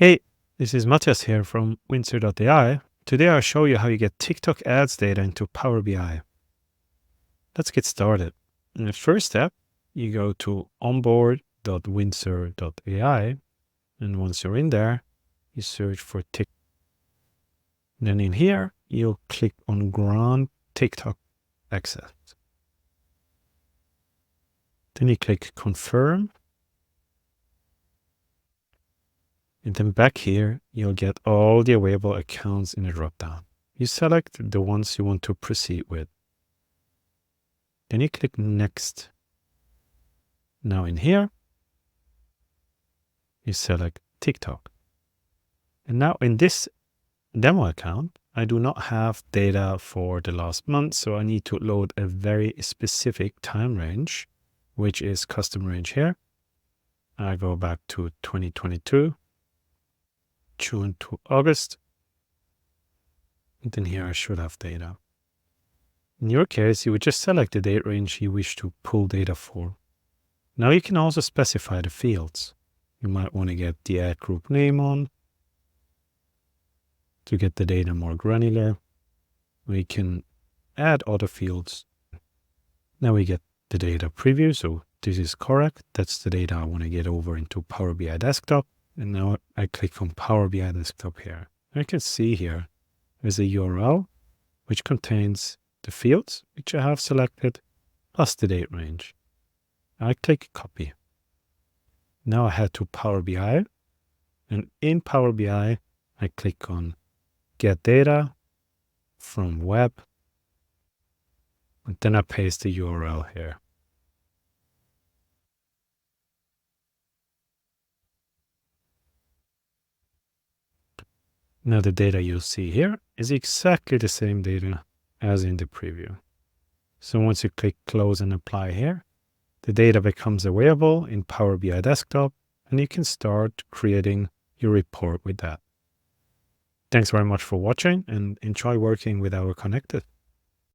Hey, this is Matthias here from Windsor.ai. Today I'll show you how you get TikTok ads data into Power BI. Let's get started. In the first step, you go to onboard.windsor.ai, and once you're in there, you search for TikTok. Then in here, you'll click on Grant TikTok Access. Then you click Confirm. And then back here, you'll get all the available accounts in the dropdown. You select the ones you want to proceed with. Then you click Next. Now in here, you select TikTok. And now in this demo account, I do not have data for the last month, so I need to load a very specific time range, which is custom range here. I go back to 2022. June to August. And then here I should have data. In your case, you would just select the date range you wish to pull data for. Now you can also specify the fields. You might want to get the ad group name on to get the data more granular. We can add other fields. Now we get the data preview. So this is correct. That's the data I want to get over into Power BI Desktop. And now I click on Power BI Desktop here. I can see here there's a URL which contains the fields which I have selected plus the date range. I click Copy. Now I head to Power BI, and in Power BI I click on Get Data from Web, and then I paste the URL here. Now the data you'll see here is exactly the same data as in the preview. So once you click Close and Apply here, the data becomes available in Power BI Desktop, and you can start creating your report with that. Thanks very much for watching, and enjoy working with our connected.